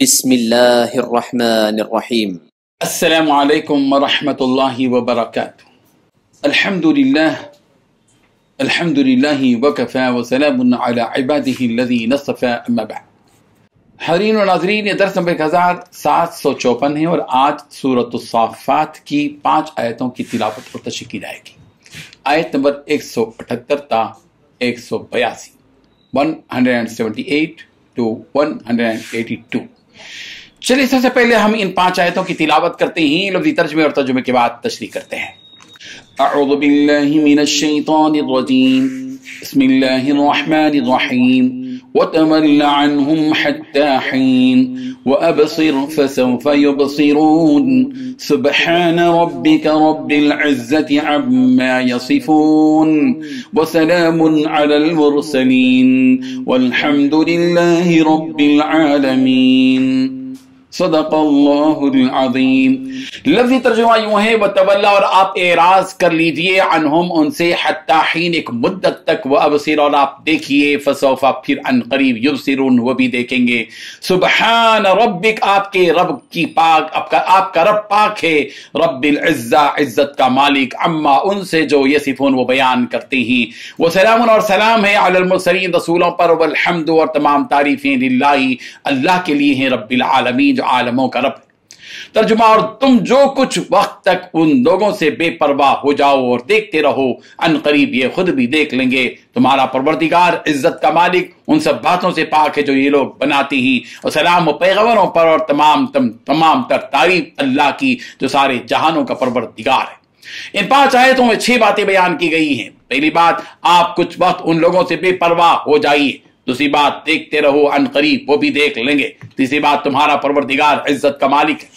بسم اللہ الرحمن الرحیم۔ السلام علیکم ورحمۃ اللہ وبرکاتہ۔ الحمدللہ وکفی وسلام علی عبادہ الذین اصطفی، اما بعد۔ حاضرین و ناظرین، یہ درس نمبر 1754 ہے اور آج سورۃ الصافات کی 5 آیتوں کی تلاوت اور تشریح کی جائے گی۔ آیت نمبر 178 تا 182، 178 to 182۔ چلیے سب سے پہلے ہم ان 5 آیتوں کی تلاوت کرتے ہیں، لفظی ترجمے اور ترجمے کے بعد تشریح کرتے ہیں۔ اعوذ باللہ من الشیطان الرجیم، بسم اللہ الرحمن الرحیم۔ وَتَوَلَّ عَنْهُمْ حَتَّى حِينٍ وَأَبْصِرْ فَسَوْفَ يُبْصِرُونَ سُبْحَانَ رَبِّكَ رَبِّ الْعِزَّةِ عَمَّا يَصِفُونَ وَسَلَامٌ عَلَى الْمُرْسَلِينَ وَالْحَمْدُ لِلَّهِ رَبِّ الْعَالَمِينَ۔ صدق اللہ العظیم۔ لفظی ترجمہ یوں ہے، وَتَوَلَّ، اور آپ اعراض کر لیجئے، عنہم، ان سے، حتی حین، ایک مدت تک، وَأَبْصِرْ، اور آپ دیکھیے، فَسَوْفَ، پھر ان قریب، یبصرون، وہ بھی دیکھیں گے۔ سبحان ربک، آپ کے رب کی پاک، آپ کا رب پاک ہے، رب العزہ، عزت کا مالک، عما، ان سے جو یصفون، وہ بیان کرتے ہیں، وسلام، اور سلام ہے، علی المرسلین، رسولوں پر، والحمد، اور تمام تعریفیں، للہ، اللہ کے لیے ہیں، رب العالمین، عالموں کا رب۔ ترجمہ، اور تم جو کچھ وقت تک ان لوگوں سے بے پرواہ ہو جاؤ اور دیکھتے رہو، ان قریب یہ خود بھی دیکھ لیں گے تمہارا پروردگار، عزت کا مالک، ان سب باتوں سے پاک ہے جو یہ لوگ بناتے ہیں، اور سلام و پیغمبروں پر، اور تمام تر تعریف اللہ کی جو سارے جہانوں کا پروردگار ہے۔ ان 5 آیتوں میں 6 باتیں بیان کی گئی ہیں۔ پہلی بات، آپ کچھ وقت ان لوگوں سے بے پرواہ ہو جائیے۔ دوسری بات، دیکھتے رہو، ان قریب وہ بھی دیکھ لیں گے۔ تیسری بات، تمہارا پروردگار عزت کا مالک ہے۔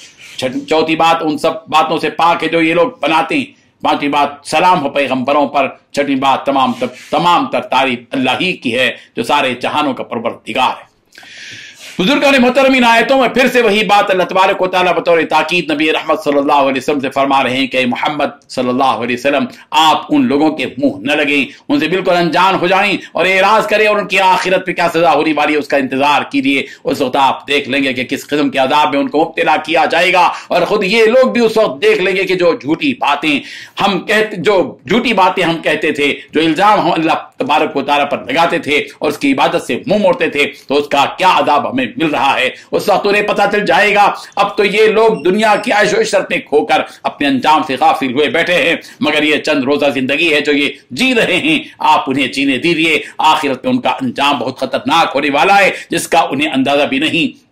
چوتھی بات، ان سب باتوں سے پاک ہے جو یہ لوگ بناتے ہیں۔ پانچویں بات، سلام ہو پیغمبروں پر۔ چھٹی بات، تمام تر تعریف اللہ ہی کی ہے جو سارے جہانوں کا پروردگار ہے۔ بزرگان محترم، ان آیتوں میں پھر سے وہی بات اللہ تبارک و تعالیٰ بطور تاکید نبی رحمت صلی اللہ علیہ وسلم سے فرما رہے ہیں کہ محمد صلی اللہ علیہ وسلم، آپ ان لوگوں کے منہ نہ لگیں، ان سے بالکل انجان ہو جائیں اور اعراض کریں، اور ان کی آخرت پہ کیا سزا ہونے والی ہے اس کا انتظار کیجیے۔ اس وقت آپ دیکھ لیں گے کہ کس قسم کے عذاب میں ان کو مبتلا کیا جائے گا، اور خود یہ لوگ بھی اس وقت دیکھ لیں گے کہ جو جھوٹی باتیں ہم کہتے تھے، جو الزام ہم اللہ تبارک و تعالیٰ پر لگاتے تھے اور اس کی عبادت سے منہ موڑتے تھے، تو اس کا کیا عذاب ہمیں مل رہا ہے۔ اس وقت انہیں پتہ چل جائے گا، اب تو یہ لوگ دنیا کی عیش و عشرت میں کھو کر اپنے انجام سے غافل ہوئے بیٹھے ہیں، مگر یہ چند روزہ زندگی ہے جو یہ جی رہے ہیں، آپ انہیں جینے دیجیے۔ آخرت میں ان کا انجام بہت خطرناک ہونے والا ہے جس کا انہیں اندازہ بھی نہیں۔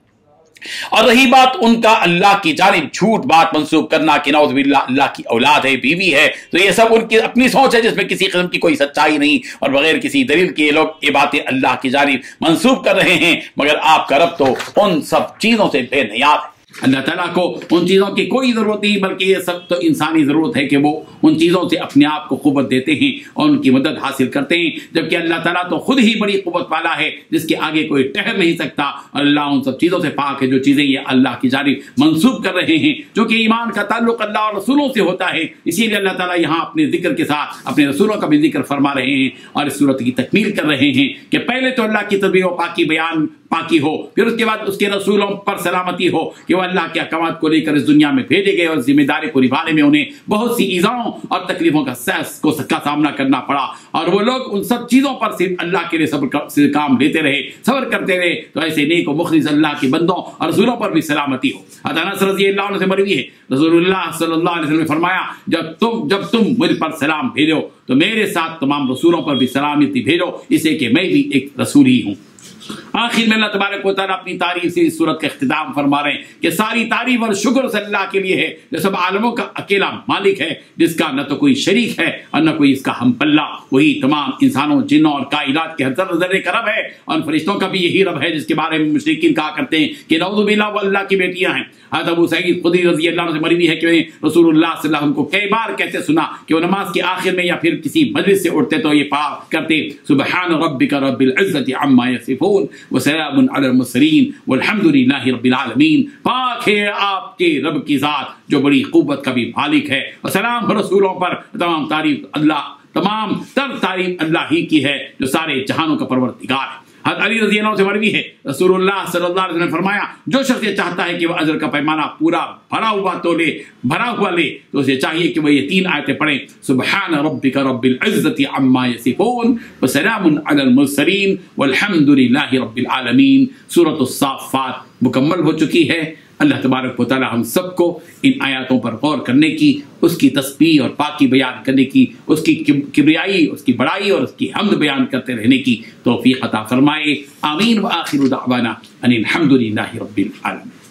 اور رہی بات ان کا اللہ کی جانب جھوٹ بات منسوب کرنا کہ نعوذ باللہ اللہ کی اولاد ہے، بیوی ہے، تو یہ سب ان کی اپنی سوچ ہے جس میں کسی قسم کی کوئی سچائی نہیں، اور بغیر کسی دلیل کے یہ لوگ یہ باتیں اللہ کی جانب منسوب کر رہے ہیں، مگر آپ کا رب تو ان سب چیزوں سے بے نیاز ہے۔ اللہ تعالیٰ کو ان چیزوں کی کوئی ضرورت نہیں، بلکہ یہ سب تو انسانی ضرورت ہے کہ وہ ان چیزوں سے اپنے آپ کو قوت دیتے ہیں اور ان کی مدد حاصل کرتے ہیں، جبکہ اللہ تعالیٰ تو خود ہی بڑی قوت والا ہے جس کے آگے کوئی ٹہر نہیں سکتا، اور اللہ ان سب چیزوں سے پاک ہے جو چیزیں یہ اللہ کی جانب منسوب کر رہے ہیں، جو کہ ایمان کا تعلق اللہ اور رسولوں سے ہوتا ہے۔ اسی لیے اللہ تعالیٰ یہاں اپنے ذکر کے ساتھ اپنے رسولوں کا بھی ذکر فرما رہے ہیں اور اس صورت کی تکمیل کر رہے ہیں کہ پہلے تو اللہ کی تسبیح و پاکی ہو، پھر اس کے بعد اس کے رسولوں پر سلامتی ہو کہ وہ اللہ کے احکامات کو لے کر اس دنیا میں بھیجے گئے، اور ذمہ داری کو نبھانے میں انہیں بہت سی ایذاؤں اور تکلیفوں کا سامنا کرنا پڑا، اور وہ لوگ ان سب چیزوں پر صرف اللہ کے لیے صبر کام لیتے رہے، صبر کرتے رہے، تو ایسے نیک و مخلص اللہ کے بندوں اور رسولوں پر بھی سلامتی ہو۔ انس رضی اللہ عنہ سے مروی ہے، رسول اللہ صلی اللہ علیہ وسلم نے فرمایا، جب تم مجھ پر سلام بھیجو تو میرے ساتھ تمام رسولوں پر بھی سلامتی بھیجو، اسے کہ میں بھی ایک رسول ہی ہوں۔ آخر میں اللہ تبارک و تعالیٰ اپنی تعریف سے اس صورت کا اختتام فرما رہے ہیں کہ ساری تعریف اور شکر سے اللہ کے لیے ہے جو سب عالموں کا اکیلا مالک ہے، جس کا نہ تو کوئی شریک ہے اور نہ کوئی اس کا ہم پلہ۔ وہی تمام انسانوں، جنوں اور کائنات کے ہر ذرے کا رب ہے، اور فرشتوں کا بھی یہی رب ہے جس کے بارے میں مشرکین کہا کرتے ہیں کہ نعوذ باللہ وہ اللہ کی بیٹیاں ہیں۔ حضرت ابو سعید خدری رضی اللہ عنہ سے مروی ہے کہ رسول اللہ صلی اللہ علیہ وسلم کو کئی بار کہتے سنا کہ وہ نماز کے آخر میں یا پھر کسی مجلس سے اٹھتے تو یہ پاک کرتے، سبحان ربک رب العزت عما یصفون وسلام علی المرسلین والحمد للہ رب العالمین۔ پاک ہے آپ کے رب کی ذات جو بڑی قوت کا بھی مالک ہے، اور سلام رسولوں پر، تمام تر تعریف اللہ ہی کی ہے جو سارے جہانوں کا پروردگار ہے۔ حضرت علی رضی اللہ عنہ سے مروی ہے رسول اللہ صلی اللہ علیہ وسلم نے فرمایا جو شخص یہ چاہتا ہے کہ وہ اجر کا پیمانہ پورا بھرا ہوا لے تو اسے چاہیے کہ وہ یہ 3 آیتیں پڑھیں سبحان ربک رب العزت عما یصفون وسلام علی المرسلین والحمد للہ رب العالمین۔ سورۃ الصافات مکمل ہو چکی ہے۔ اللہ تبارک و تعالی ہم سب کو ان آیاتوں پر غور کرنے کی، اس کی تسبیح اور پاکی بیان کرنے کی، اس کی کبریائی، اس کی بڑائی اور اس کی حمد بیان کرتے رہنے کی توفیق عطا فرمائے۔ آمین۔ وآخر دعوانا ان الحمد للہ رب العالمین۔